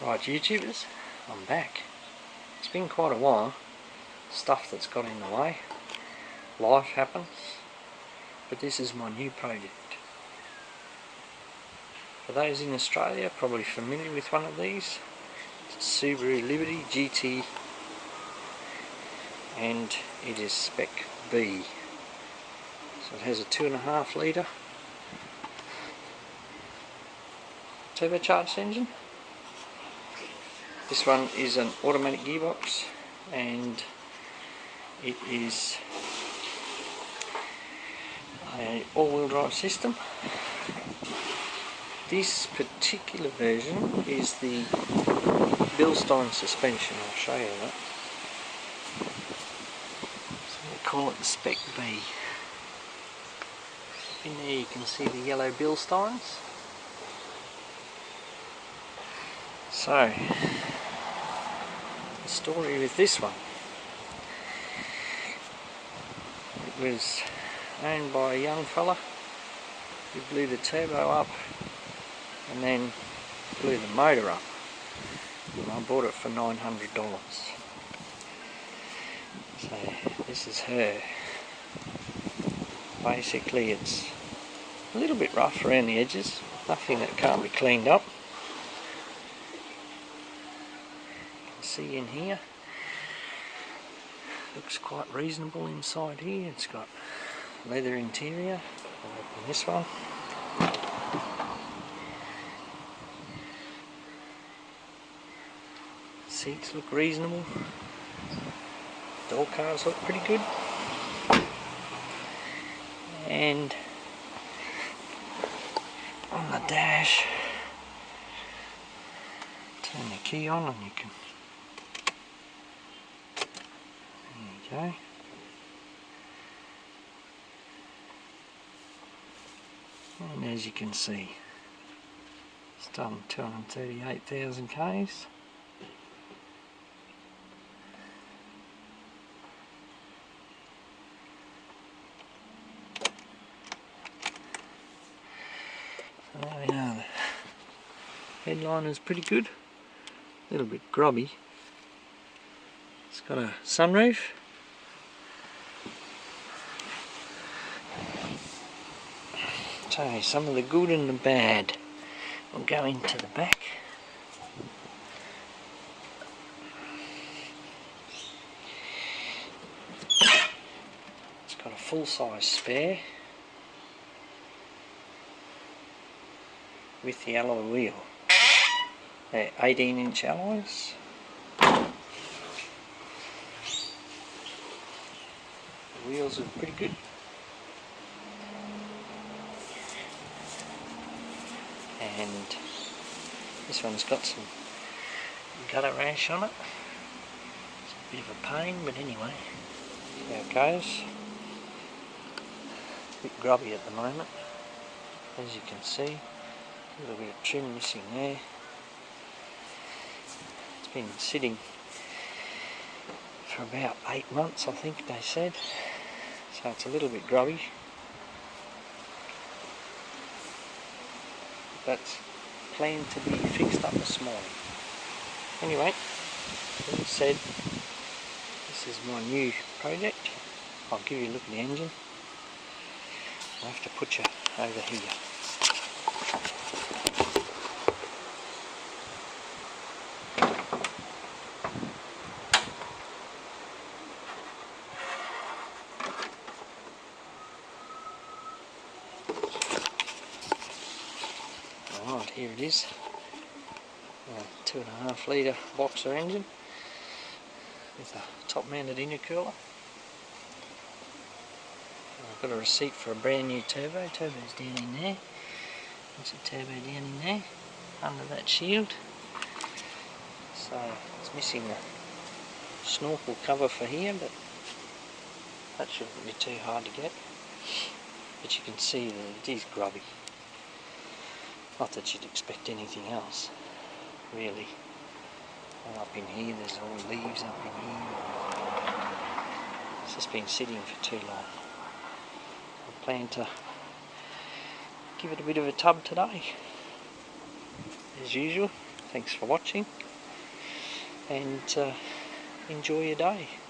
Right, YouTubers, I'm back. It's been quite a while. Stuff that's got in the way. Life happens. But this is my new project. For those in Australia probably familiar with one of these, it's a Subaru Liberty GT, and it is spec B. So it has a 2.5 litre turbocharged engine. This one is an automatic gearbox, and it is an all-wheel drive system. This particular version is the Bilstein suspension. I'll show you that. So we call it the Spec B. In there you can see the yellow Bilsteins. So, the story with this one. It was owned by a young fella who blew the turbo up and then blew the motor up. And I bought it for $900. So this is her. Basically it's a little bit rough around the edges, nothing that can't be cleaned up. See in here, looks quite reasonable inside here. It's got leather interior. I'll open this one. Seats look reasonable. Door cards look pretty good. And on the dash, turn the key on and you can, there you go. And as you can see, it's done 238,000 Ks. So there we are. The headliner is pretty good, a little bit grubby. It's got a sunroof. So some of the good and the bad will go into the back. It's got a full-size spare with the alloy wheel. They're 18-inch alloys. The wheels are pretty good. And this one's got some gutter rash on it. It's a bit of a pain, but anyway, there it goes. A bit grubby at the moment, as you can see. A little bit of trim missing there. It's been sitting for about 8 months, I think they said. So it's a little bit grubby. That's planned to be fixed up this morning. Anyway, as I said, this is my new project. I'll give you a look at the engine. I'll have to put you over here. Right, here it is, a 2.5 litre boxer engine with a top mounted intercooler. I've got a receipt for a brand new turbo. Turbo's down in there. There's a turbo down in there under that shield. So it's missing a snorkel cover for here, but that shouldn't be too hard to get. But you can see that it is grubby. Not that you'd expect anything else, really. All up in here, there's all leaves up in here. It's just been sitting for too long. I plan to give it a bit of a tub today, as usual. thanks for watching, and enjoy your day.